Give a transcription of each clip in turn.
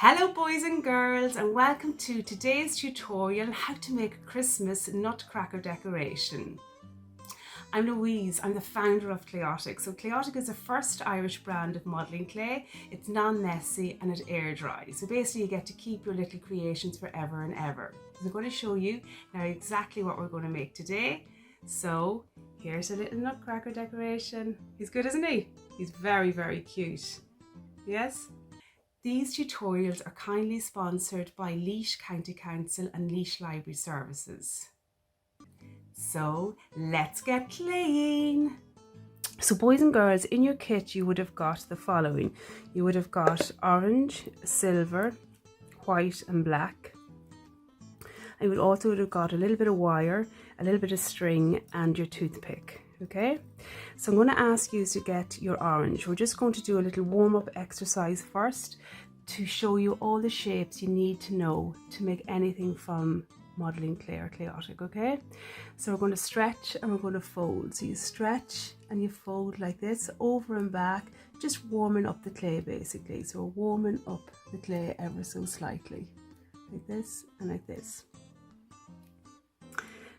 Hello boys and girls, and welcome to today's tutorial on how to make a Christmas nutcracker decoration. I'm Louise, I'm the founder of Clayotic. So Clayotic is the first Irish brand of modelling clay. It's non-messy and it air dries. So basically you get to keep your little creations forever and ever. So I'm going to show you now exactly what we're going to make today. So here's a little nutcracker decoration. He's good, isn't he? He's very, very cute. Yes? These tutorials are kindly sponsored by Laois County Council and Laois Library Services. So let's get playing. So boys and girls, in your kit you would have got the following. You would have got orange, silver, white and black. And you would also have got a little bit of wire, a little bit of string and your toothpick. Okay, so I'm going to ask you to get your orange. We're just going to do a little warm-up exercise first to show you all the shapes you need to know to make anything from modelling clay or Clayotic. Okay, so we're going to stretch and we're going to fold. So you stretch and you fold like this over and back, just warming up the clay basically. So we're warming up the clay ever so slightly, like this and like this.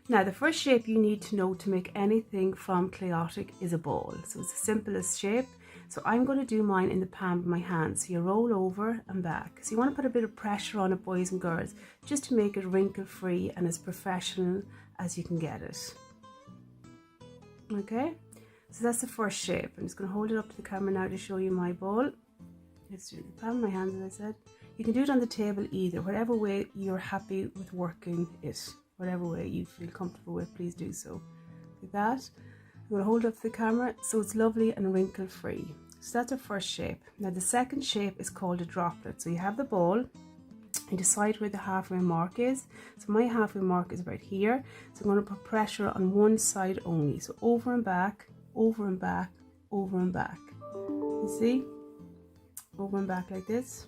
Now the first shape you need to know to make anything from Clayotic is a ball. So it's the simplest shape. So I'm going to do mine in the palm of my hand. So you roll over and back. So you want to put a bit of pressure on it, boys and girls, just to make it wrinkle free and as professional as you can get it. Okay, so that's the first shape. I'm just going to hold it up to the camera now to show you my ball. Let's do the palm of my hand, as I said. You can do it on the table either, whatever way you're happy with working it. Whatever way you feel comfortable with, please do so. Like that. I'm going to hold up to the camera so it's lovely and wrinkle free. So that's our first shape. Now the second shape is called a droplet. So you have the ball and decide where the halfway mark is. So my halfway mark is right here. So I'm going to put pressure on one side only. So over and back, over and back, over and back. You see? Over and back like this.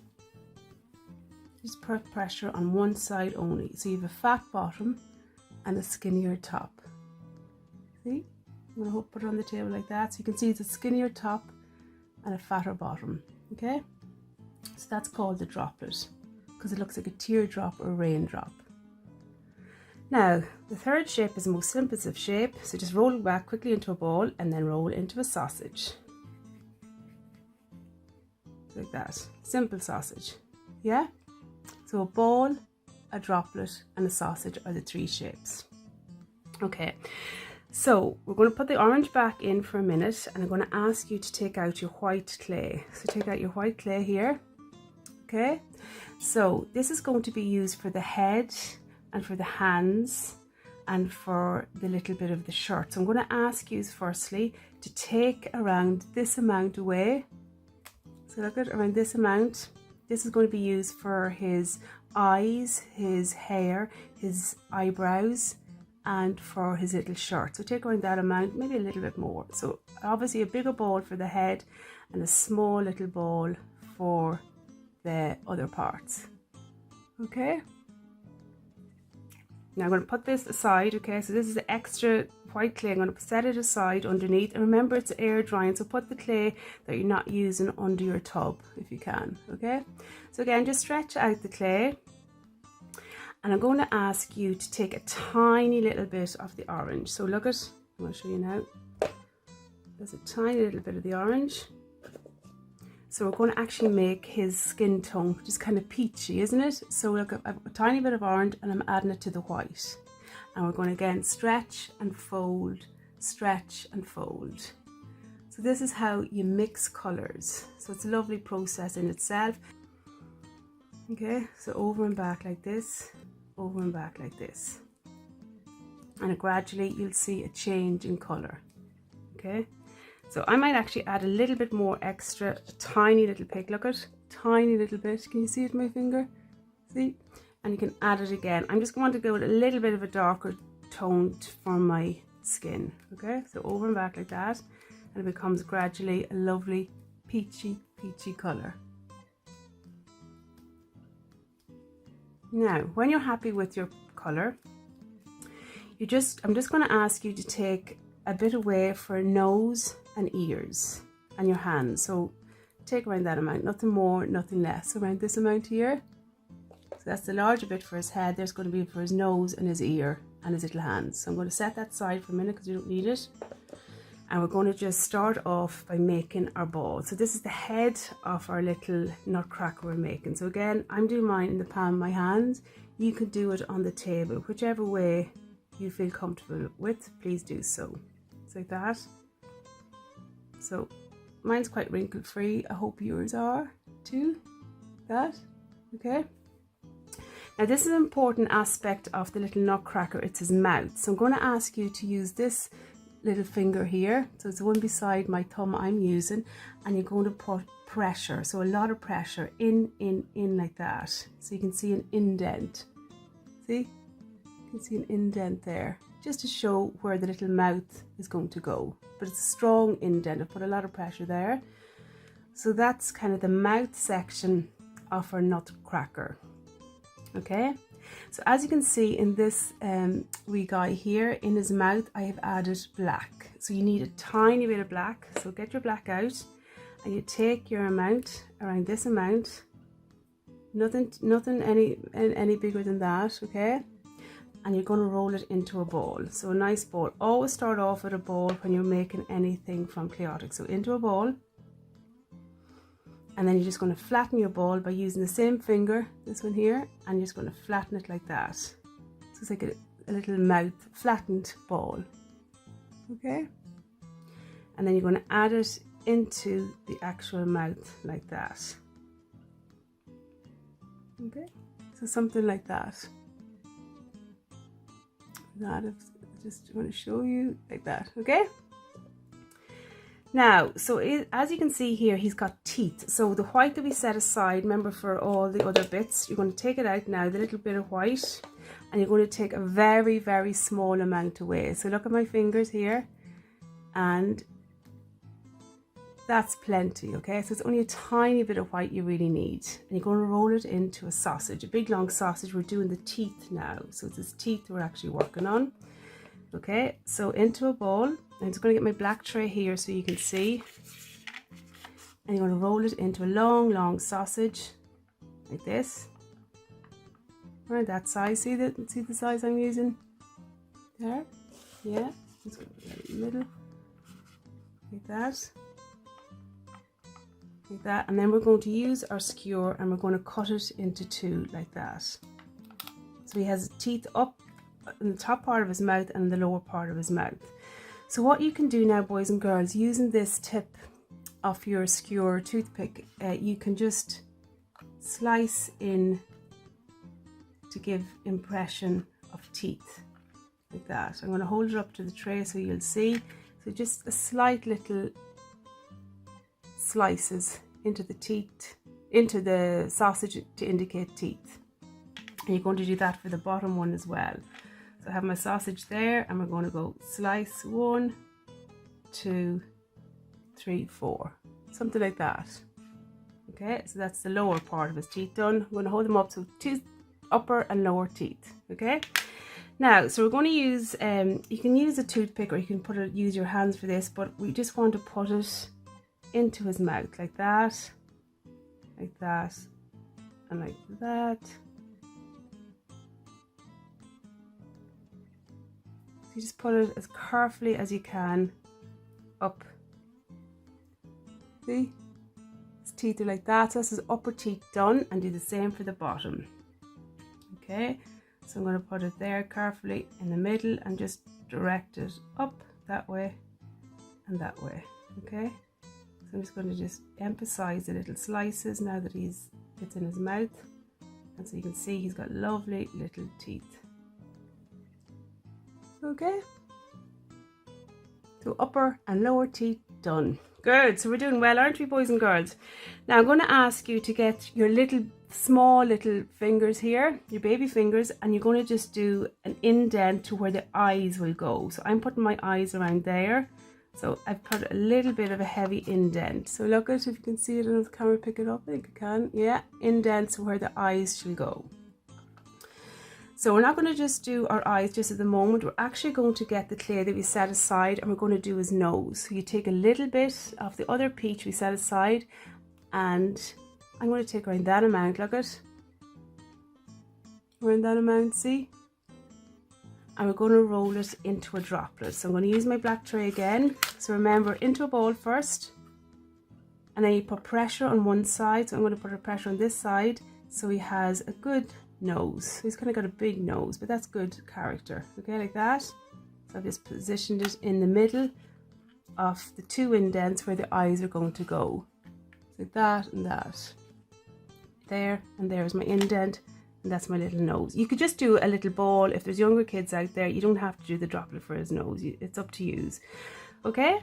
Just put pressure on one side only. So you have a fat bottom and a skinnier top. See? I'm going to put it on the table like that. So you can see it's a skinnier top and a fatter bottom. Okay? So that's called the droplet because it looks like a teardrop or a raindrop. Now, the third shape is the most simplest of shape. So just roll it back quickly into a ball and then roll into a sausage. Like that. Simple sausage. Yeah? So a ball, a droplet and a sausage are the three shapes. Okay, so we're going to put the orange back in for a minute and I'm going to ask you to take out your white clay. So take out your white clay here. Okay, so this is going to be used for the head and for the hands and for the little bit of the shirt. So I'm going to ask you firstly to take around this amount away. So look at around this amount. This is going to be used for his eyes, his hair, his eyebrows, and for his little shirt. So take around that amount, maybe a little bit more. So obviously a bigger ball for the head and a small little ball for the other parts. Okay? Now I'm going to put this aside, okay? So this is the extra white clay. I'm going to set it aside underneath. And remember, it's air drying, so put the clay that you're not using under your tub if you can, okay? So again, just stretch out the clay. And I'm going to ask you to take a tiny little bit of the orange. So look at, I'm going to show you now. There's a tiny little bit of the orange. So we're going to actually make his skin tone just kind of peachy, isn't it? So look, I've a tiny bit of orange and I'm adding it to the white. And we're going to again stretch and fold, stretch and fold. So this is how you mix colours. So it's a lovely process in itself. Okay, so over and back like this, over and back like this. And gradually you'll see a change in colour. Okay. So I might actually add a little bit more extra, a tiny little pick, look at, tiny little bit. Can you see it with my finger? See? And you can add it again. I'm just going to go with a little bit of a darker tone for my skin. Okay, so over and back like that. And it becomes gradually a lovely peachy colour. Now, when you're happy with your colour, I'm just going to ask you to take a bit away for nose and ears and your hands. So take around that amount, nothing more, nothing less, around this amount here. So that's the larger bit for his head. There's going to be for his nose and his ear and his little hands. So I'm going to set that aside for a minute because we don't need it. And we're going to just start off by making our ball. So this is the head of our little nutcracker we're making. So again, I'm doing mine in the palm of my hand. You can do it on the table, whichever way you feel comfortable with, please do so. It's like that. So mine's quite wrinkle free. I hope yours are too. That, okay. Now this is an important aspect of the little nutcracker, it's his mouth. So I'm going to ask you to use this little finger here. So it's the one beside my thumb I'm using, and you're going to put pressure, so a lot of pressure in like that. So you can see an indent. See? You can see an indent there, just to show where the little mouth is going to go. But it's a strong indent. I put a lot of pressure there. So that's kind of the mouth section of our nutcracker. Okay, so as you can see in this wee guy here, in his mouth I have added black. So you need a tiny bit of black. So get your black out and you take your amount, around this amount, nothing any bigger than that, okay? And you're going to roll it into a ball. So a nice ball. Always start off with a ball when you're making anything from Clayotic. So into a ball. And then you're just going to flatten your ball by using the same finger, this one here, and you're just going to flatten it like that. So it's like a little mouth flattened ball. Okay? And then you're going to add it into the actual mouth like that. Okay? So something like that. I just want to show you like that, okay? Now, so as you can see here, he's got teeth. So the white that we set aside, remember, for all the other bits, you're going to take it out now, the little bit of white, and you're going to take a very, very small amount away. So look at my fingers here, and that's plenty, okay? So it's only a tiny bit of white you really need. And you're going to roll it into a sausage, a big long sausage. We're doing the teeth now. So it's his teeth we're actually working on. Okay, so into a bowl. I'm just going to get my black tray here so you can see. And you're going to roll it into a long, long sausage like this. Around that size. See the size I'm using? There. Yeah. Just going to get it in the middle. Like that. Like that. And then we're going to use our skewer and we're going to cut it into two like that. So he has teeth up in the top part of his mouth and the lower part of his mouth. So what you can do now, boys and girls, using this tip of your skewer toothpick, you can just slice in to give impression of teeth like that. I'm going to hold it up to the tray so you'll see. So just a slight little slices into the teeth, into the sausage to indicate teeth. And you're going to do that for the bottom one as well. So I have my sausage there and we're going to go slice 1, 2, 3, 4, something like that. Okay, so that's the lower part of his teeth done. I'm going to hold them up, so two upper and lower teeth. Okay, now so we're going to use you can use a toothpick or you can use your hands for this, but we just want to put it into his mouth like that, and like that. You just put it as carefully as you can up. See? His teeth are like that. So that's his upper teeth done, and do the same for the bottom. Okay, so I'm going to put it there carefully in the middle and just direct it up that way and that way. Okay, so I'm just going to just emphasize the little slices now that it's in his mouth, and so you can see he's got lovely little teeth. Okay, so upper and lower teeth done. Good, so we're doing well, aren't we, boys and girls? Now I'm going to ask you to get your small little fingers here, your baby fingers, and you're going to just do an indent to where the eyes will go. So I'm putting my eyes around there. So I've put a little bit of a heavy indent. So look at it, if you can see it, I don't know if the camera pick it up, I think it can. Yeah, indents where the eyes should go. So we're not going to just do our eyes just at the moment. We're actually going to get the clay that we set aside and we're going to do his nose. So you take a little bit of the other peach we set aside and I'm going to take around that amount, look at, around that amount, see? And we're going to roll it into a droplet. So I'm going to use my black tray again. So remember, into a ball first, and then you put pressure on one side. So I'm going to put a pressure on this side so he has a good nose. So he's kind of got a big nose, but that's good character. Okay, like that. So I've just positioned it in the middle of the two indents where the eyes are going to go. So like that and that. There, and there's my indent. And that's my little nose. You could just do a little ball. If there's younger kids out there, you don't have to do the droplet for his nose. It's up to you. Okay?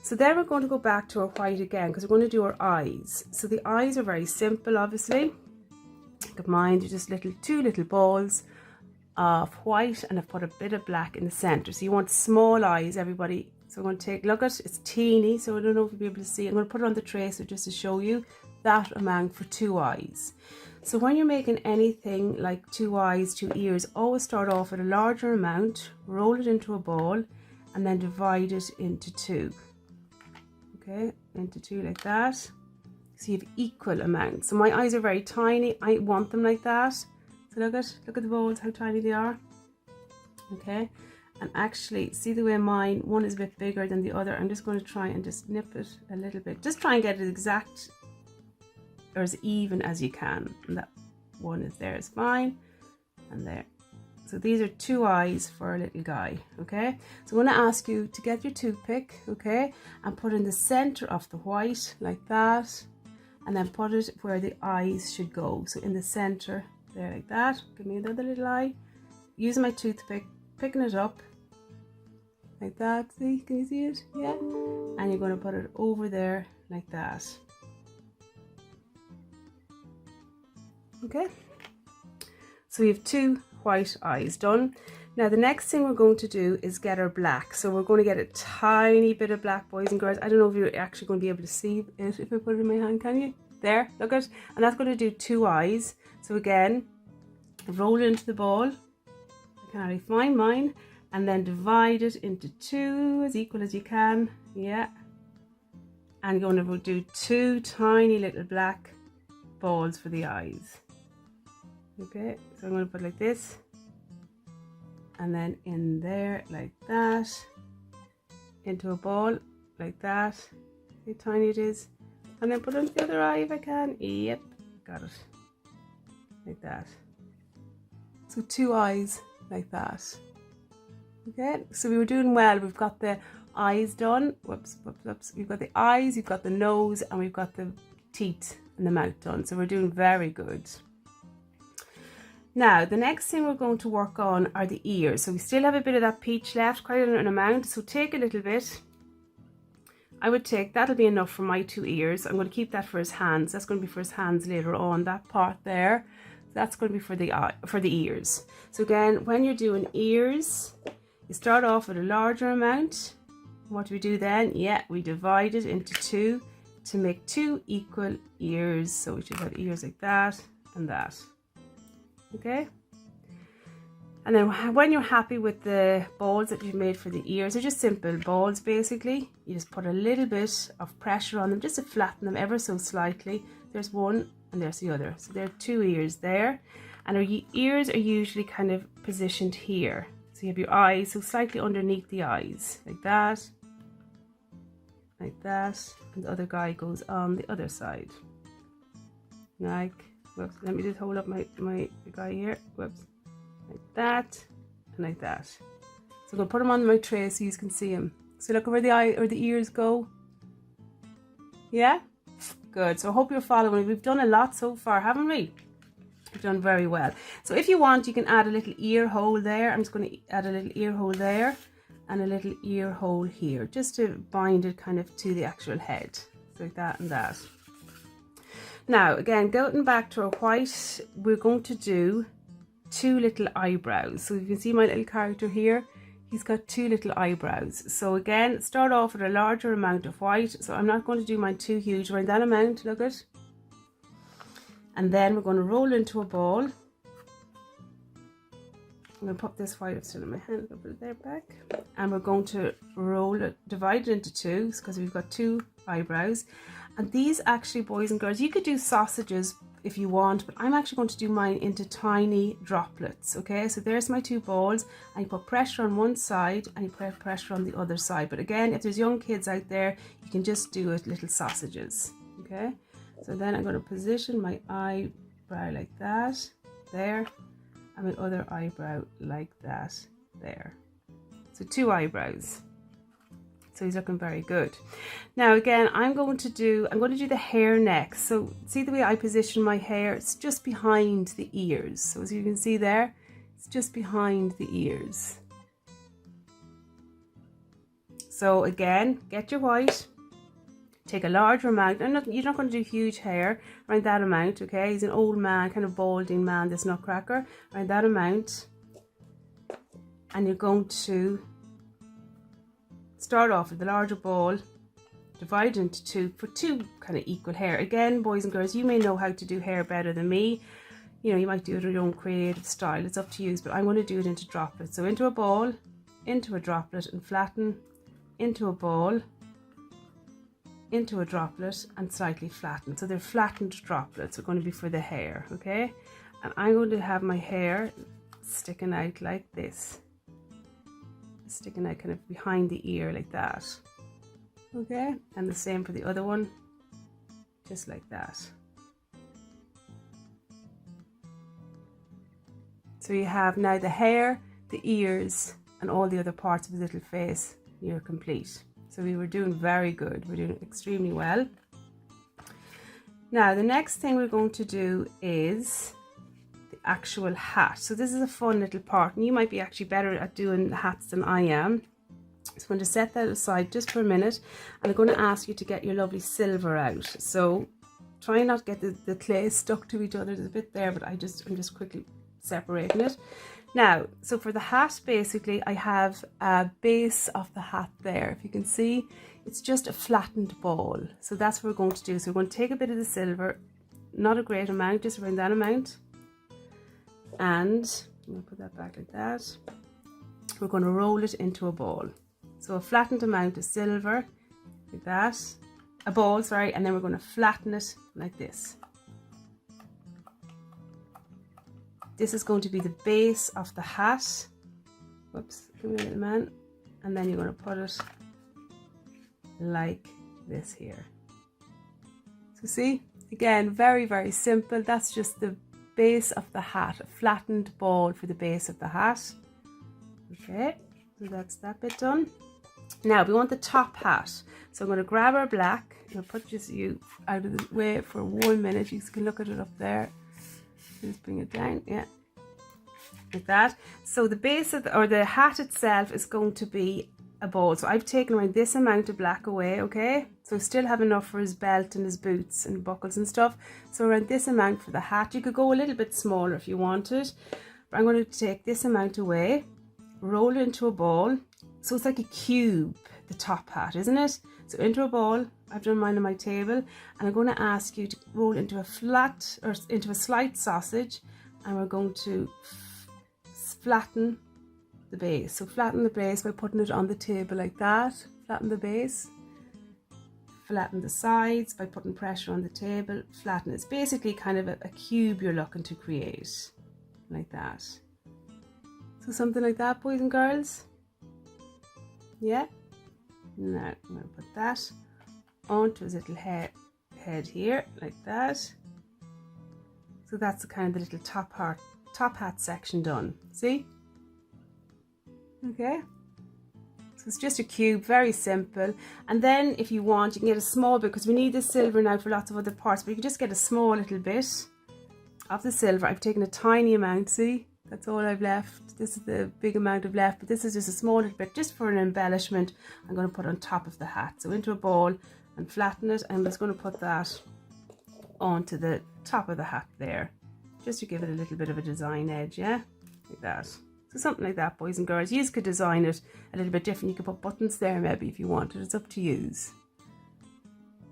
So then we're going to go back to our white again because we're going to do our eyes. So the eyes are very simple, obviously. Look, mine, they're just two little balls of white, and I've put a bit of black in the center. So you want small eyes, everybody. So I'm going to take, look at it's teeny, so I don't know if you'll be able to see. I'm going to put it on the tray so just to show you that amount for 2 eyes. So when you're making anything like 2 eyes, 2 ears, always start off with a larger amount, roll it into a ball, and then divide it into 2. Okay, into 2 like that. So you have equal amounts. So my eyes are very tiny. I want them like that. So look at the balls, how tiny they are. Okay, and actually, see the way mine, one is a bit bigger than the other. I'm just going to try and just nip it a little bit. Just try and get it exact or as even as you can. And that one is there is fine, and there. So these are 2 eyes for a little guy. Okay, so I'm going to ask you to get your toothpick, okay, and put in the center of the white like that, and then put it where the eyes should go. So in the center there like that. Give me another little eye. Using my toothpick, picking it up like that. See, can you see it? Yeah. And you're going to put it over there like that. Okay, so we have 2 white eyes done. Now the next thing we're going to do is get our black. So we're going to get a tiny bit of black, boys and girls. I don't know if you're actually going to be able to see it if I put it in my hand, can you? There, look at, and that's going to do 2 eyes. So again, roll it into the ball. I can already find mine, and then divide it into 2 as equal as you can. Yeah, and going to do 2 tiny little black balls for the eyes. Okay, so I'm going to put like this, and then in there like that, into a ball like that. See how tiny it is, and then put it on the other eye if I can. Yep, got it, like that. So 2 eyes like that. Okay, so we were doing well. We've got the eyes done. Whoops, whoops, whoops. We've got the eyes, you've got the nose, and we've got the teeth and the mouth done. So we're doing very good. Now, the next thing we're going to work on are the ears. So we still have a bit of that peach left, quite an amount. So take a little bit. I would take, that'll be enough for my 2 ears. I'm going to keep that for his hands. That's going to be for his hands later on, that part there. That's going to be for the eye, for the ears. So again, when you're doing ears, you start off with a larger amount. What do we do then? Yeah, we divide it into 2 to make 2 equal ears. So we should have ears like that and that. Okay, and then when you're happy with the balls that you've made for the ears, they're just simple balls basically. You just put a little bit of pressure on them just to flatten them ever so slightly. There's one and there's the other. So there are 2 ears there, and our ears are usually kind of positioned here. So you have your eyes, so slightly underneath the eyes, like that, and the other guy goes on the other side, like. Whoops, let me just hold up my guy here. Whoops, like that and like that. So I'm gonna put him on my tray so you can see him. So look where the eye or the ears go. Yeah, good. So I hope you're following. We've done a lot so far, haven't we? We've done very well. So if you want, you can add a little ear hole there. I'm just going to add a little ear hole there and a little ear hole here, just to bind it kind of to the actual head. So like that and that. Now, again, going back to our white, we're going to do 2 little eyebrows. So you can see my little character here. He's got 2 little eyebrows. So again, start off with a larger amount of white. So I'm not going to do mine too huge, around that amount, look at. And then we're going to roll into a ball. I'm going to pop this white up still in my hand, I'll put it there back. And we're going to roll it, divide it into 2, because we've got 2 eyebrows. And these actually, boys and girls, you could do sausages if you want, but I'm actually going to do mine into tiny droplets, okay? So there's my 2 balls, and you put pressure on one side and you put pressure on the other side. But again, if there's young kids out there, you can just do it little sausages, okay? So then I'm going to position my eyebrow like that, there, and my other eyebrow like that, there. So 2 eyebrows. So he's looking very good. Now again, I'm going to do the hair next. So see the way I position my hair? It's just behind the ears. So as you can see there, it's just behind the ears. So again, get your white, take a larger amount. You're not going to do huge hair, around that amount, okay? He's an old man, kind of balding man, this Nutcracker, around that amount. And you're going to start off with the larger ball, divide into 2 for 2 kind of equal hair. Again, boys and girls, you may know how to do hair better than me. You know, you might do it in your own creative style. It's up to you, but I'm going to do it into droplets. So into a ball, into a droplet, and flatten, into a ball, into a droplet, and slightly flatten. So they're flattened droplets. They're going to be for the hair, okay? And I'm going to have my hair sticking out like this. Sticking out kind of behind the ear like that, okay? And the same for the other one, just like that. So you have now the hair, the ears, and all the other parts of his little face. You're complete. So we were doing very good. We're doing extremely well. Now the next thing we're going to do is actual hat. So this is a fun little part, and you might be actually better at doing hats than I am. So I'm going to set that aside just for a minute, and I'm going to ask you to get your lovely silver out. So try not to get the clay stuck to each other. There's a bit there, but I'm just quickly separating it. Now, so for the hat, basically I have a base of the hat there. If you can see, it's just a flattened ball. So that's what we're going to do. So we're going to take a bit of the silver, not a great amount, just around that amount. And I'm going to put that back like that. We're going to roll it into a ball. So a flattened amount of silver, like that. A ball, sorry, and then we're going to flatten it like this. This is going to be the base of the hat. Whoops, come here, little man. And then you're going to put it like this here. So see, again, very, very simple. That's just the base of the hat, a flattened ball for the base of the hat. Okay, so that's that bit done. Now we want the top hat. So I'm going to grab our black. I'm going to put you out of the way for 1 minute. You can look at it up there. Just bring it down, yeah, like that. So the base of the hat itself is going to be a ball. So I've taken around this amount of black away, okay? So still have enough for his belt and his boots and buckles and stuff. So around this amount for the hat. You could go a little bit smaller if you wanted, but I'm going to take this amount away, roll it into a ball. So it's like a cube, the top hat, isn't it? So into a ball. I've done mine on my table, and I'm going to ask you to roll into a flat or into a slight sausage, and we're going to flatten the base. So flatten the base by putting it on the table like that. Flatten the base. Flatten the sides by putting pressure on the table. Flatten it. It's basically kind of a cube you're looking to create, like that. So something like that, boys and girls. Yeah. Now I'm going to put that onto his little head here, like that. So that's the kind of the little top hat section done. See? Okay. So it's just a cube, very simple. And then if you want, you can get a small bit, because we need the silver now for lots of other parts, but you can just get a small little bit of the silver. I've taken a tiny amount, see? That's all I've left. This is the big amount I've left, but this is just a small little bit, just for an embellishment. I'm going to put on top of the hat. So into a ball and flatten it. I'm just going to put that onto the top of the hat there, just to give it a little bit of a design edge, yeah? Like that. So something like that, boys and girls. You could design it a little bit different. You could put buttons there maybe if you wanted. It's up to you.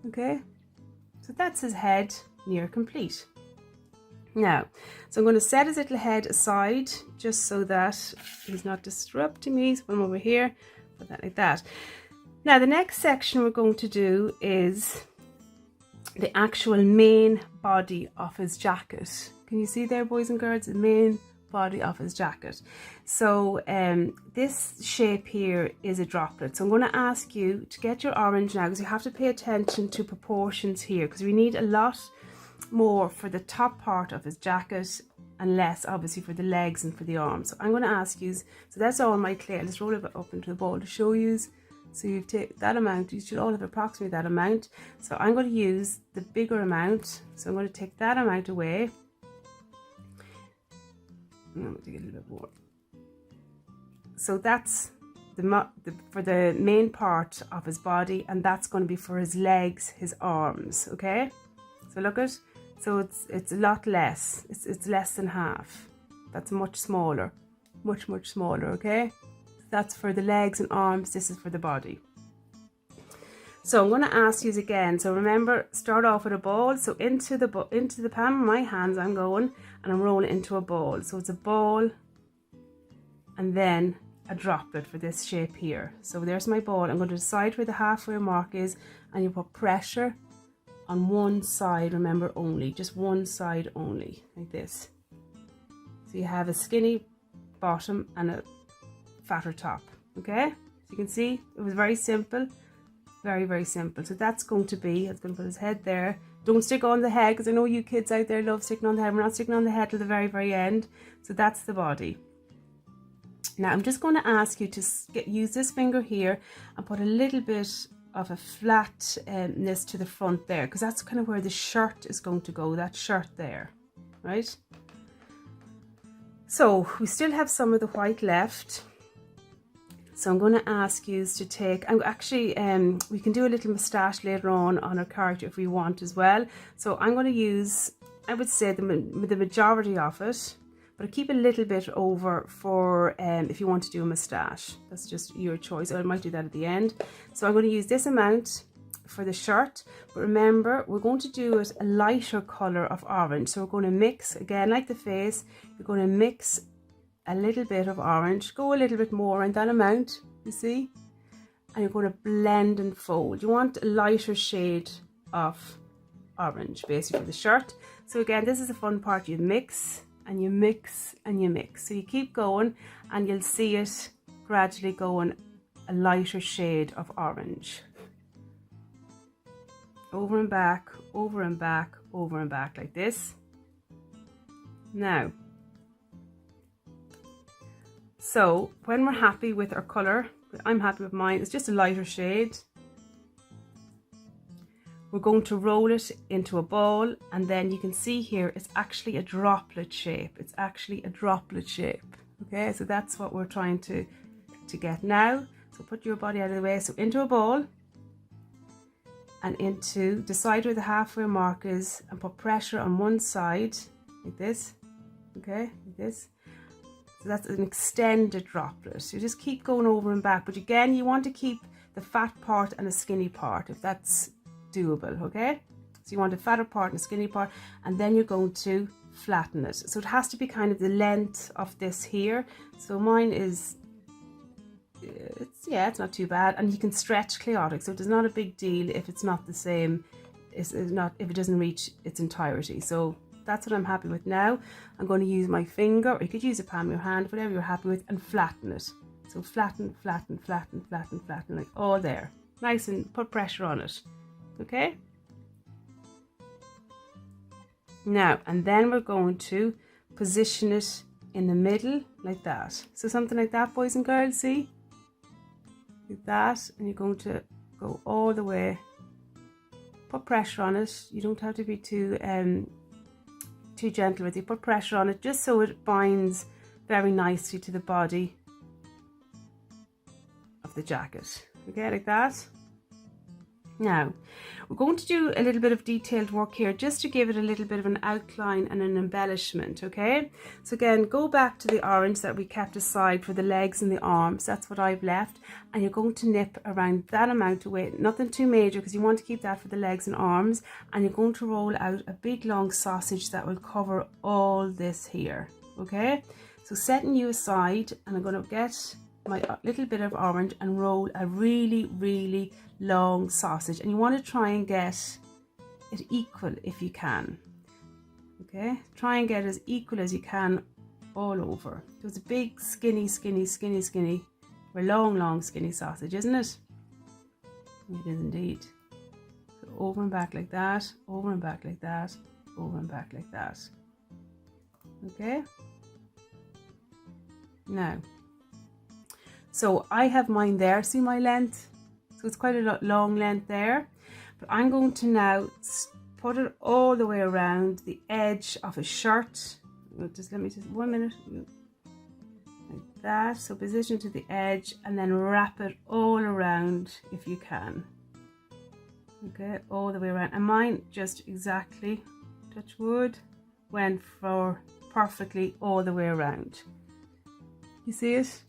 Okay? So that's his head near complete. Now, so I'm going to set his little head aside just so that he's not disrupting me. So I'm over here, put that like that. Now the next section we're going to do is the actual main body of his jacket. Can you see there, boys and girls, the main body of his jacket? So this shape here is a droplet. So I'm going to ask you to get your orange now, because you have to pay attention to proportions here, because we need a lot more for the top part of his jacket and less obviously for the legs and for the arms. So I'm going to ask you, so that's all my clay. I'll just roll it up into the bowl to show you. So you take that amount, you should all have approximately that amount. So I'm going to use the bigger amount. So I'm going to take that amount away. I'm going to take a little bit more. So that's for the main part of his body, and that's going to be for his legs, his arms, okay? So look at, so it's a lot less. It's less than half. That's much smaller, much smaller, okay? That's for the legs and arms, this is for the body. So I'm going to ask you again. So remember, start off with a ball. So into the palm of my hands I'm going, and I'm rolling into a ball. So it's a ball and then a droplet for this shape here. So there's my ball. I'm going to decide where the halfway mark is, and you put pressure on one side, remember, only, just one side only, like this. So you have a skinny bottom and a fatter top, okay? So you can see it was very simple, very simple. So that's going to be, it's going to put his head there. Don't stick on the head, because I know you kids out there love sticking on the head. We're not sticking on the head till the very end. So that's the body. Now I'm just going to ask you to use this finger here and put a little bit of a flatness to the front there, because that's kind of where the shirt is going to go, that shirt there, right? So we still have some of the white left. So I'm going to ask you to take, we can do a little moustache later on our character if we want as well. So I'm going to use, I would say the majority of it, but I keep a little bit over for if you want to do a moustache. That's just your choice. I might do that at the end. So I'm going to use this amount for the shirt, but remember, we're going to do it a lighter color of orange. So we're going to mix, again, like the face, you're going to mix a little bit of orange, go a little bit more in that amount, you see, and you're going to blend and fold. You want a lighter shade of orange basically for the shirt. So again, this is the fun part. You mix and you mix and you mix, so you keep going and you'll see it gradually going a lighter shade of orange, over and back, over and back, over and back, like this. Now, so when we're happy with our colour, I'm happy with mine, it's just a lighter shade, we're going to roll it into a ball, and then you can see here it's actually a droplet shape. It's actually a droplet shape, okay? So that's what we're trying to get now. So put your body out of the way. So into a ball, and into, decide where the halfway mark is, and put pressure on one side, like this, okay, like this. So that's an extended droplet. So you just keep going over and back, but again, you want to keep the fat part and a skinny part, if that's doable, okay? So you want a fatter part and a skinny part, and then you're going to flatten it. So it has to be kind of the length of this here. So mine is, it's not too bad, and you can stretch Clayotic, so it's not a big deal if it's not the same, if it doesn't reach its entirety. So that's what I'm happy with now. I'm going to use my finger, or you could use a palm of your hand, whatever you're happy with, and flatten it. So flatten, flatten, flatten, flatten, flatten, like all there. Nice, and put pressure on it. Okay? Now, and then we're going to position it in the middle, like that. So something like that, boys and girls, see? Like that, and you're going to go all the way. Put pressure on it. You don't have to be too gentle with it. Put pressure on it just so it binds very nicely to the body of the jacket. Okay, like that. Now, we're going to do a little bit of detailed work here just to give it a little bit of an outline and an embellishment, okay? So again, go back to the orange that we kept aside for the legs and the arms. That's what I've left. And you're going to nip around that amount away, nothing too major, because you want to keep that for the legs and arms. And you're going to roll out a big long sausage that will cover all this here, okay? So setting you aside, and I'm going to get my little bit of orange and roll a really, really long sausage, and you want to try and get it equal if you can. Okay, try and get as equal as you can all over. So it's a big skinny, or long skinny sausage, isn't it? It is indeed. So over and back like that, over and back like that, over and back like that. Okay. Now, so I have mine there, see my length? So it's quite a long length there. But I'm going to now put it all the way around the edge of a shirt. Just 1 minute. Like that. So position to the edge and then wrap it all around if you can. Okay, all the way around. And mine just exactly, touch wood, went for perfectly all the way around. You see it?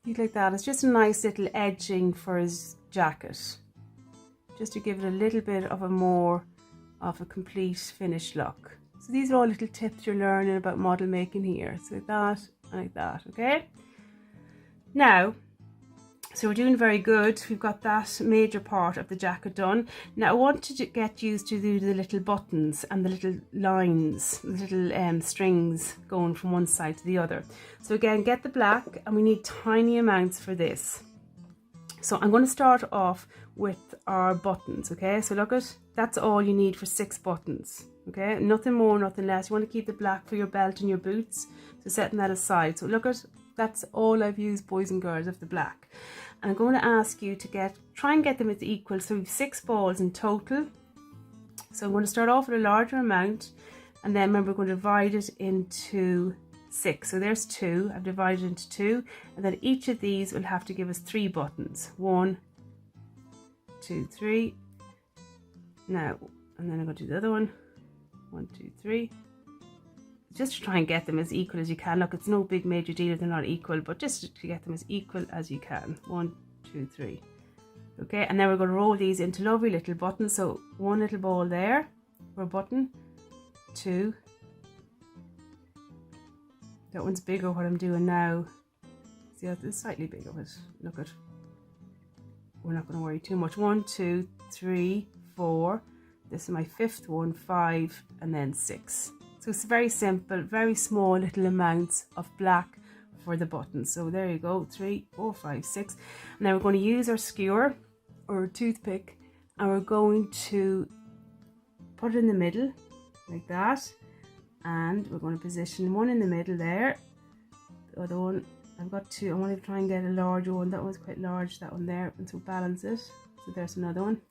Like that. It's just a nice little edging for his jacket, just to give it a little bit of a more of a complete finished look. So these are all little tips you're learning about model making here. So like that and like that. Okay, now, so we're doing very good. We've got that major part of the jacket done. Now I want to get used to do the little buttons and the little lines, the little strings going from one side to the other. So again, get the black, and we need tiny amounts for this. So I'm going to start off with our buttons, okay? So look at, that's all you need for 6 buttons, okay? Nothing more, nothing less. You want to keep the black for your belt and your boots, so setting that aside. So look at, that's all I've used, boys and girls, of the black. And I'm going to ask you to try and get them as equal. So we've 6 balls in total. So I'm going to start off with a larger amount, and then remember, we're going to divide it into 6. So there's 2. I've divided into 2, and then each of these will have to give us 3 buttons. 1, 2, 3. Now, and then I'm going to do the other one. 1, 2, 3. Just to try and get them as equal as you can. Look, it's no big major deal if they're not equal, but just to get them as equal as you can. 1, 2, 3. Okay, and then we're going to roll these into lovely little buttons. So 1 little ball there for a button. 2. That one's bigger, what I'm doing now. See, it's slightly bigger, but look at, we're not going to worry too much. 1, 2, 3, 4. This is my 5th one, 5, and then 6. So it's very simple, very small little amounts of black for the buttons. So there you go, 3, 4, 5, 6. And then we're going to use our skewer or toothpick, and we're going to put it in the middle like that. And we're going to position one in the middle there. The other one, I've got 2. I want to try and get a larger one. That one's quite large, that one there, and so balance it. So there's another one.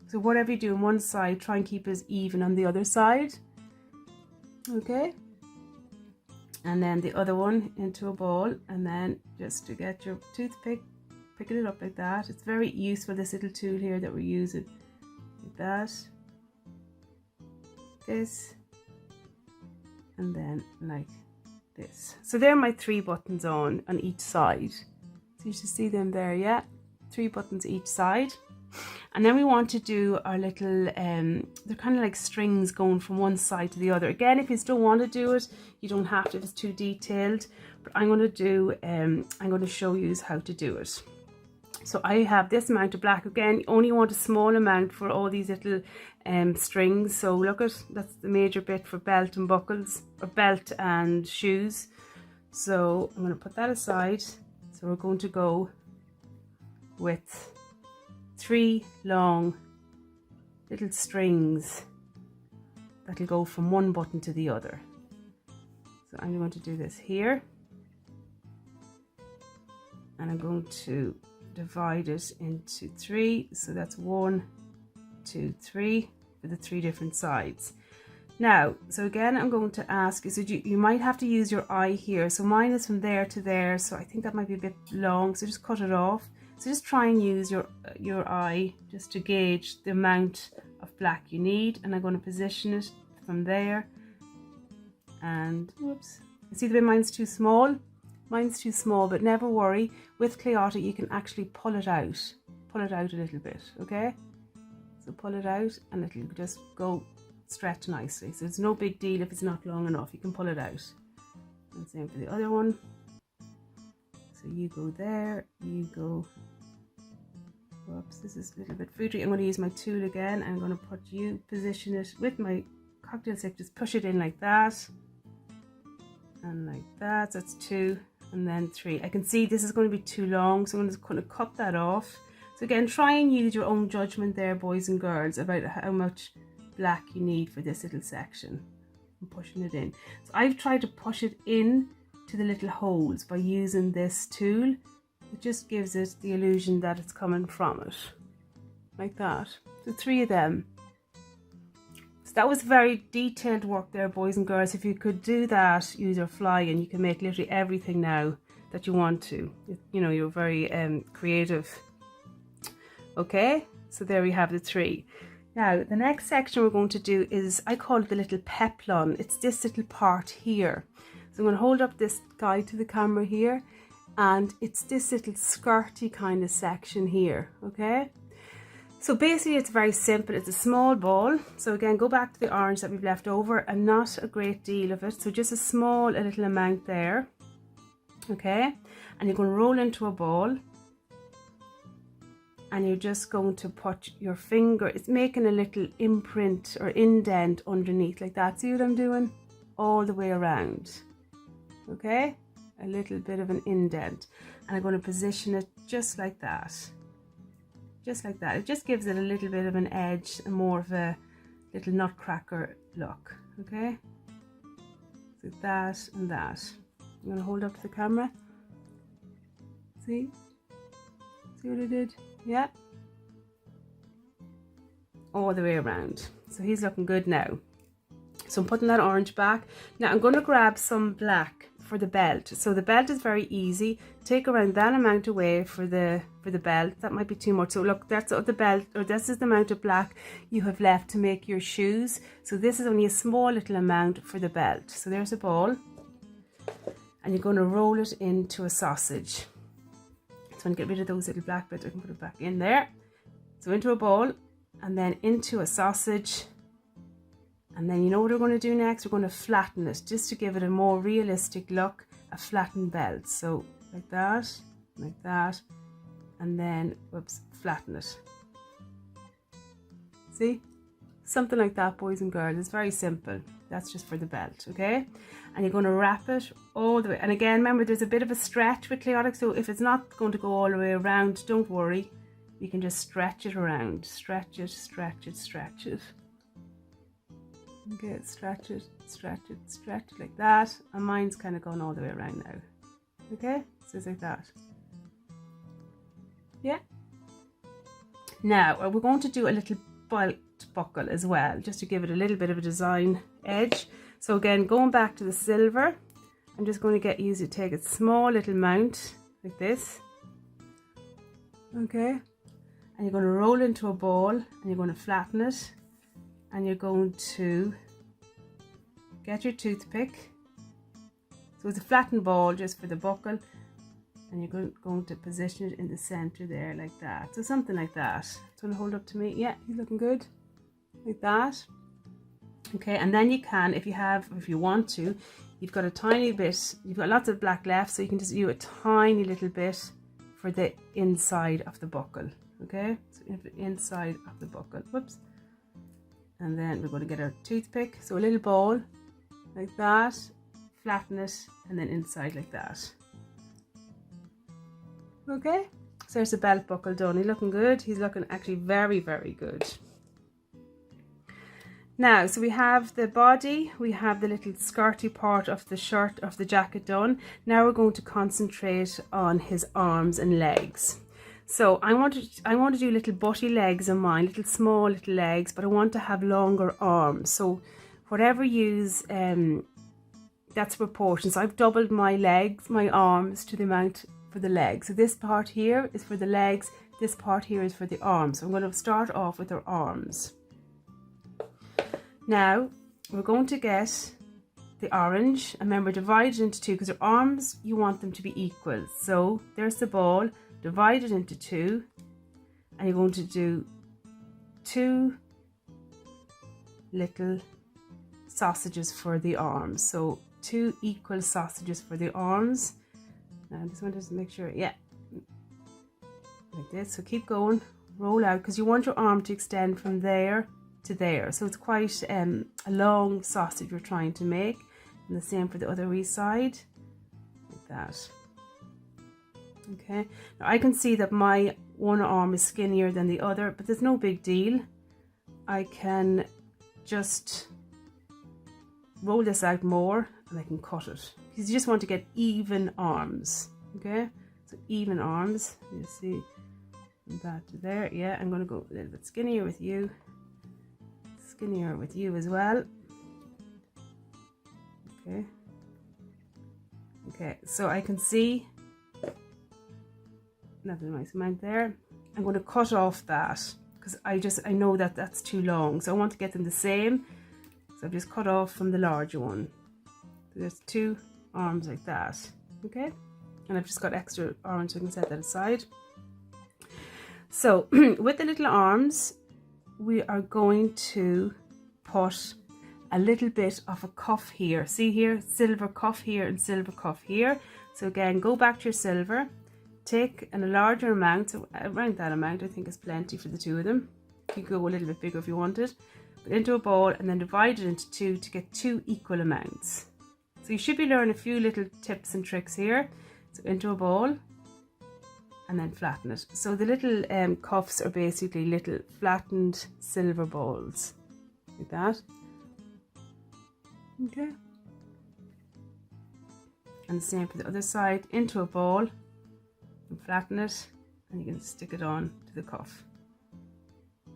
So whatever you do on one side, try and keep it as even on the other side. Okay. And then the other one into a ball, and then just to get your toothpick, picking it up like that. It's very useful, this little tool here that we're using. Like that. This. And then like this. So there are my 3 buttons on each side. So you should see them there, yeah? 3 buttons each side. And then we want to do our little, they're kind of like strings going from one side to the other. Again, if you still want to do it, you don't have to if it's too detailed. But I'm going to show you how to do it. So I have this amount of black. Again, you only want a small amount for all these little strings. So look at, that's the major bit for belt and buckles, or belt and shoes. So I'm going to put that aside. So we're going to go with 3 long little strings that'll go from one button to the other. So I'm going to do this here, and I'm going to divide it into 3. So that's 1, 2, 3 for the 3 different sides. Now, so again, I'm going to ask you, so you might have to use your eye here. So mine is from there to there, so I think that might be a bit long, so just cut it off. So just try and use your eye just to gauge the amount of black you need. And I'm going to position it from there. And whoops, you see the way mine's too small? Mine's too small, but never worry. With Clayotic, you can actually pull it out a little bit, okay? So pull it out and it'll just go stretch nicely. So it's no big deal if it's not long enough, you can pull it out. And same for the other one. So you go there, you go Whoops, this is a little bit fruity. I'm going to use my tool again. I'm going to position it with my cocktail stick, just push it in like that. And like that, so that's 2 and then 3. I can see this is going to be too long, so I'm just going to cut that off. So again, try and use your own judgment there, boys and girls, about how much black you need for this little section. I'm pushing it in. So I've tried to push it in to the little holes by using this tool. It just gives it the illusion that it's coming from it, like that. So 3 of them. So that was very detailed work there, boys and girls. If you could do that, use your fly, and you can make literally everything now that you want to. You know, you're very creative. Okay, so there we have the 3. Now, the next section we're going to do is, I call it the little peplon. It's this little part here. So I'm going to hold up this guy to the camera here, and it's this little skirty kind of section here, okay? So basically it's very simple. It's a small ball. So again, go back to the orange that we've left over, and not a great deal of it. So just a little amount there, okay? And you're going to roll into a ball, and you're just going to put your finger, it's making a little imprint or indent underneath like that. See what I'm doing? All the way around, okay? A little bit of an indent, and I'm going to position it just like that. Just like that. It just gives it a little bit of an edge and more of a little nutcracker look, okay? So that and that. I'm going to hold up to the camera. See? See what I did? Yeah? All the way around. So he's looking good now. So I'm putting that orange back. Now I'm going to grab some black for the belt. So the belt is very easy. Take around that amount away for the belt. That might be too much. So look, that's the belt, or this is the amount of black you have left to make your shoes. So this is only a small little amount for the belt. So there's a ball, and you're going to roll it into a sausage. So I'm going to get rid of those little black bits. I can put it back in there. So into a ball, and then into a sausage. And then you know what we're going to do next? We're going to flatten it, just to give it a more realistic look, a flattened belt. So like that, and then, whoops, flatten it. See? Something like that, boys and girls. It's very simple. That's just for the belt, okay? And you're going to wrap it all the way. And again, remember, there's a bit of a stretch with Clayotic, so if it's not going to go all the way around, don't worry. You can just stretch it around. Stretch it, stretch it, stretch it. Okay, stretch it, stretch it, stretch it like that. And mine's kind of going all the way around now. Okay, so it's like that. Yeah. Now, we're going to do a little belt buckle as well, just to give it a little bit of a design edge. So again, going back to the silver, I'm just going to get you to take a small little mount like this. Okay. And you're going to roll into a ball, and you're going to flatten it. And you're going to get your toothpick. So it's a flattened ball just for the buckle, and you're going to position it in the center there like that. So something like that. So I'm going to hold up to me. Yeah, he's looking good. Like that. Okay, and then you can, if you want to, you've got a tiny bit, you've got lots of black left, so you can just do a tiny little bit for the inside of the buckle. Okay, so the inside of the buckle. Whoops. And then we're going to get our toothpick, so a little ball like that, flatten it, and then inside like that. Okay, so there's the belt buckle done. He's looking good. He's looking actually very, very good. Now, so we have the body, we have the little skirty part of the shirt, of the jacket done. Now we're going to concentrate on his arms and legs. So I want to do little butty legs on mine, little small little legs, but I want to have longer arms. So whatever you use, that's proportion. So I've doubled my legs, my arms to the amount for the legs. So this part here is for the legs, this part here is for the arms. So I'm going to start off with our arms. Now we're going to get the orange, and remember, divide it into two, because your arms, you want them to be equal. So there's the ball. Divide it into two, and you're going to do 2 little sausages for the arms. So 2 equal sausages for the arms. Now I just wanted to make sure, yeah, like this. So keep going, roll out, because you want your arm to extend from there to there. So it's quite a long sausage we're trying to make. And the same for the other wee side, like that. Okay, now I can see that my one arm is skinnier than the other, but there's no big deal. I can just roll this out more and I can cut it, because you just want to get even arms. Okay, so even arms, you see that to there. Yeah, I'm going to go a little bit skinnier with you as well. Okay, so I can see that's a nice amount there. I'm going to cut off that, because I know that that's too long, so I want to get them the same. So I've just cut off from the larger one. So there's 2 arms like that. Okay, and I've just got extra orange, so I can set that aside. So with the little arms, we are going to put a little bit of a cuff here. See here, silver cuff here and silver cuff here. So again, go back to your silver, take a larger amount, so around that amount I think is plenty for the 2 of them. You could go a little bit bigger if you wanted, but into a ball and then divide it into 2 to get 2 equal amounts. So you should be learning a few little tips and tricks here. So into a ball and then flatten it. So the little cuffs are basically little flattened silver balls, like that. Okay. And the same for the other side, into a ball and flatten it, and you can stick it on to the cuff.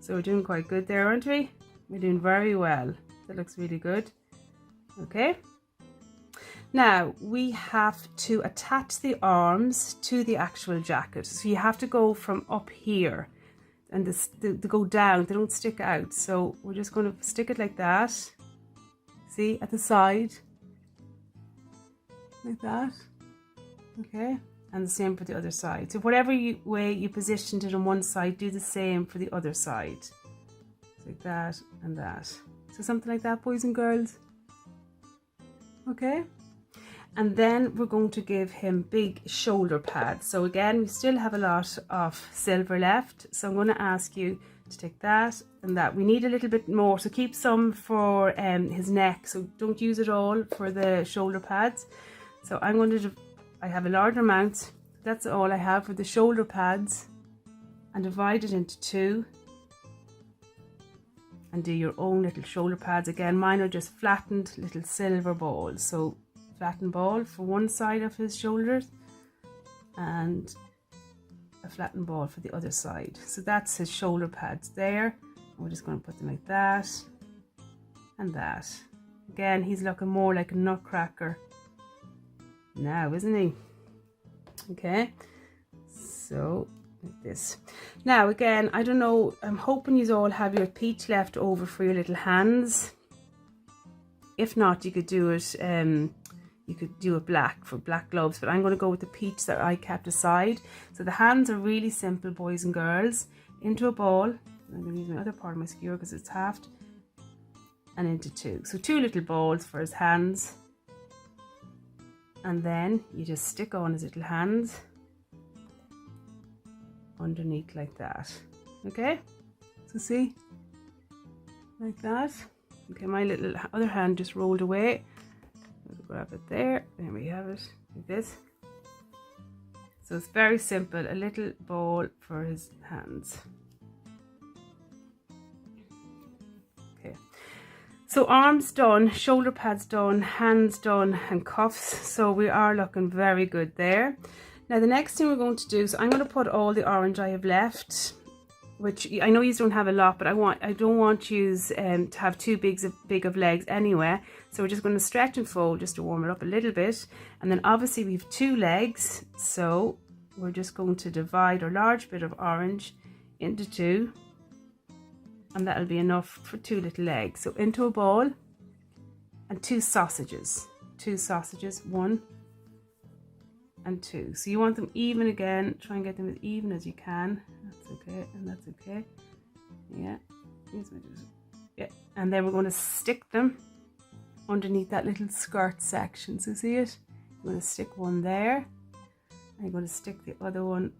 So we're doing quite good there, aren't we? We're doing very well. That looks really good. Okay. Now we have to attach the arms to the actual jacket. So you have to go from up here and they go down, they don't stick out. So we're just going to stick it like that. See, at the side, like that. Okay, and the same for the other side. So whatever way you positioned it on one side, do the same for the other side. So like that and that. So something like that, boys and girls. Okay. And then we're going to give him big shoulder pads. So again, we still have a lot of silver left. So I'm going to ask you to take that and that. We need a little bit more, so keep some for his neck. So don't use it all for the shoulder pads. So I'm going to, I have a large amount. That's all I have for the shoulder pads. And divide it into 2. And do your own little shoulder pads. Again, mine are just flattened little silver balls. So flattened ball for one side of his shoulders and a flattened ball for the other side. So that's his shoulder pads there. We're just going to put them like that and that. Again, he's looking more like a nutcracker now, isn't he? Okay, so like this. Now again, I don't know, I'm hoping you all have your peach left over for your little hands. If not, you could do it you could do a black for black gloves, but I'm going to go with the peach that I kept aside. So the hands are really simple, boys and girls. Into a ball, I'm going to use my other part of my skewer because it's halved, and into 2. So 2 little balls for his hands, and then you just stick on his little hands underneath like that. Okay, so see, like that. Okay, my little other hand just rolled away. Grab it there, there we have it, like this. So it's very simple, a little ball for his hands. Okay, so arms done, shoulder pads done, hands done, and cuffs. So we are looking very good there. Now the next thing we're going to do, so I'm going to put all the orange I have left, which I know you don't have a lot, but I don't want you to have too big of legs anyway. So we're just going to stretch and fold just to warm it up a little bit. And then obviously we have 2 legs, so we're just going to divide our large bit of orange into 2, and that'll be enough for 2 little legs. So into a ball and 2 sausages. 2 sausages, 1 and 2. So you want them even again, try and get them as even as you can. That's okay, and that's okay. Yeah, yeah. And then we're going to stick them underneath that little skirt section. So see it? I'm going to stick one there, and I'm going to stick the other one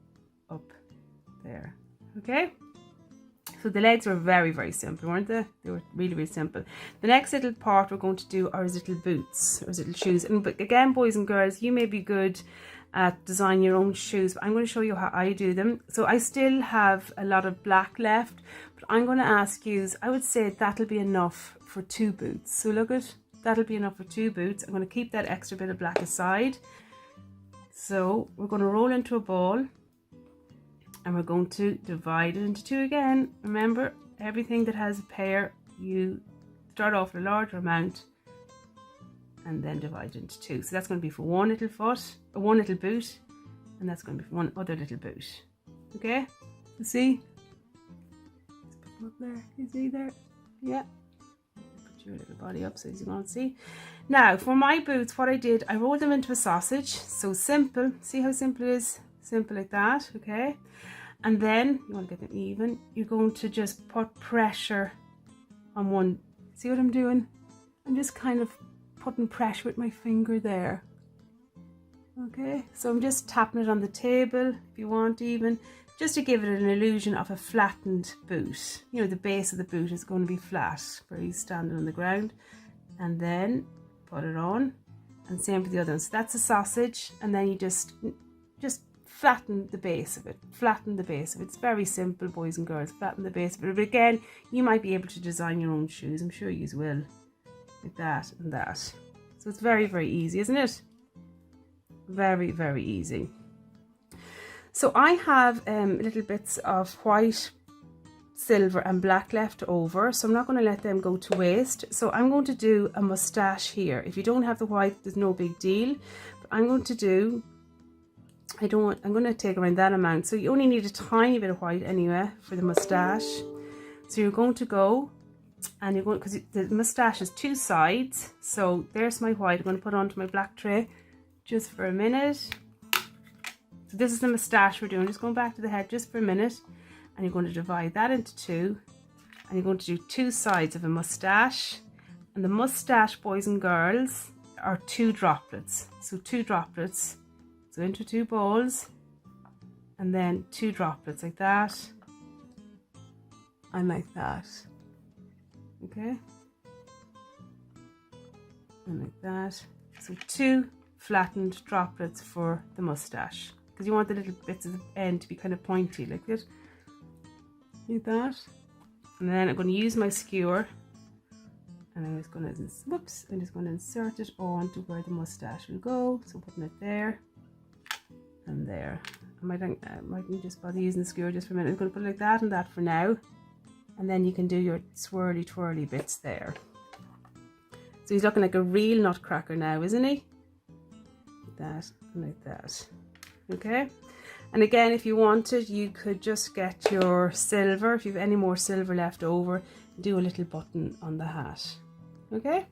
up there. Okay, So the legs were very, very simple, weren't they? They were really, really simple. The next little part we're going to do are his little boots, or his little shoes. And but again, boys and girls, you may be good at designing your own shoes, but I'm going to show you how I do them. So I still have a lot of black left, but I'm going to ask you, I would say that'll be enough for 2 boots. So look at, that'll be enough for 2 boots. I'm going to keep that extra bit of black aside. So we're going to roll into a ball. And we're going to divide it into 2 again. Remember, everything that has a pair, you start off with a larger amount and then divide it into 2. So that's going to be for 1 little foot, or 1 little boot, and that's going to be for 1 other little boot. Okay? You see? Let's put them up there. You see there? Yeah. Put your little body up so you can see. Now, for my boots, what I did, I rolled them into a sausage. So simple. See how simple it is? Simple like that, okay? And then you want to get them even. You're going to just put pressure on one. See what I'm doing? I'm just kind of putting pressure with my finger there. Okay, so I'm just tapping it on the table if you want, even just to give it an illusion of a flattened boot. You know, the base of the boot is going to be flat where he's standing on the ground. And then put it on, and same for the other one. So that's a sausage, and then you just flatten the base of it. Flatten the base of it. It's very simple, boys and girls. Flatten the base of it. But again, you might be able to design your own shoes. I'm sure you will. Like that and that. So it's very, very easy, isn't it? Very, very easy. So I have little bits of white, silver and black left over. So I'm not going to let them go to waste. So I'm going to do a moustache here. If you don't have the white, there's no big deal. But I'm going to do... I'm going to take around that amount. So you only need a tiny bit of white anyway for the moustache. So you're going to go and you're going, because the moustache has 2 sides. So there's my white. I'm going to put it onto my black tray just for a minute. So this is the moustache we're doing. Just going back to the head just for a minute. And you're going to divide that into 2. And you're going to do 2 sides of a moustache. And the moustache, boys and girls, are 2 droplets. So 2 droplets. So into 2 balls, and then 2 droplets like that, and like that, okay, and like that. So 2 flattened droplets for the moustache, because you want the little bits of the end to be kind of pointy like that, like that. And then I'm going to use my skewer, and I'm just going to, whoops, I'm just going to insert it onto where the moustache will go. So putting it there. And there. I might just bother using the skewer just for a minute. I'm going to put it like that and that for now. And then you can do your swirly twirly bits there. So he's looking like a real nutcracker now, isn't he? Like that and like that. Okay. And again, if you wanted, you could just get your silver. If you have any more silver left over, do a little button on the hat. Okay.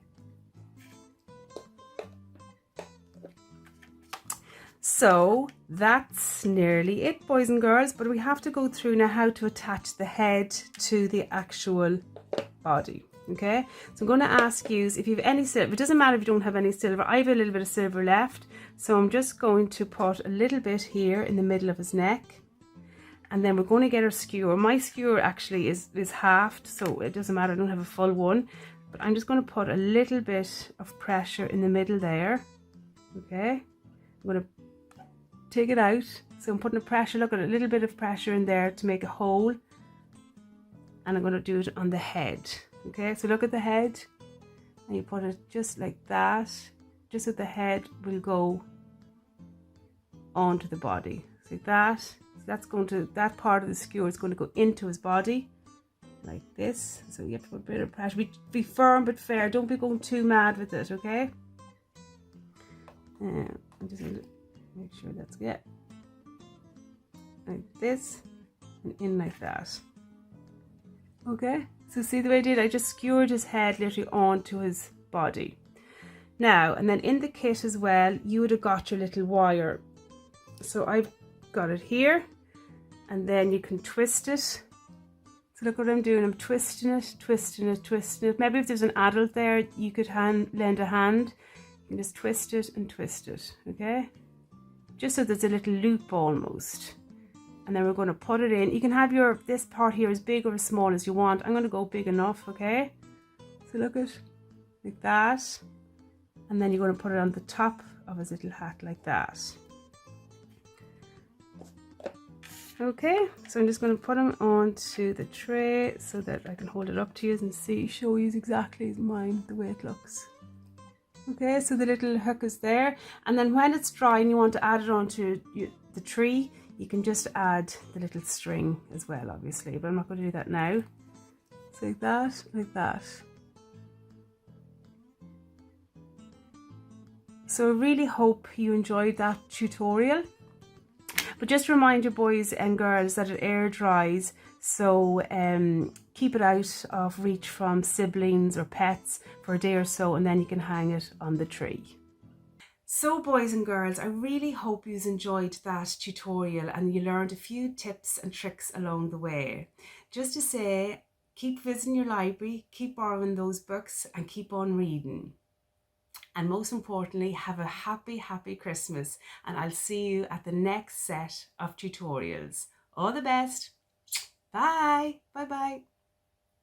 So that's nearly it, boys and girls, but we have to go through now how to attach the head to the actual body. Okay, so I'm going to ask you if you have any silver. It doesn't matter if you don't have any silver. I have a little bit of silver left, so I'm just going to put a little bit here in the middle of his neck, and then we're going to get our skewer. My skewer actually is halved, so it doesn't matter. I don't have a full one, but I'm just going to put a little bit of pressure in the middle there. Okay, I'm going to take it out. So I'm putting a pressure, look at a little bit of pressure in there to make a hole, and I'm going to do it on the head. Okay, so look at the head, and you put it just like that, just so the head will go onto the body. So like that. So that's going to, that part of the skewer is going to go into his body like this. So you have to put a bit of pressure. Be firm but fair. Don't be going too mad with it. Okay. I'm just going to make sure that's good. Like this and in like that. Okay. So see the way I did? I just skewered his head literally onto his body. Now, and then in the kit as well, you would have got your little wire. So I've got it here, and then you can twist it. So look what I'm doing. I'm twisting it, twisting it, twisting it. Maybe if there's an adult there, you could lend a hand. You can just twist it and twist it, okay? Just so there's a little loop almost. And then we're going to put it in. You can have this part here as big or as small as you want. I'm going to go big enough, okay? So look at, like that. And then you're going to put it on the top of his little hat like that. Okay, so I'm just going to put him onto the tray so that I can hold it up to you and show you exactly mine, the way it looks. Okay, so the little hook is there, and then when it's dry and you want to add it onto the tree, you can just add the little string as well, obviously, but I'm not going to do that now. So like that, like that. So I really hope you enjoyed that tutorial. But just remind your boys and girls that it air dries, so keep it out of reach from siblings or pets for a day or so, and then you can hang it on the tree. So boys and girls, I really hope you enjoyed that tutorial and you learned a few tips and tricks along the way. Just to say, keep visiting your library, keep borrowing those books and keep on reading. And most importantly, have a happy, happy Christmas, and I'll see you at the next set of tutorials. All the best. Bye. Bye-bye.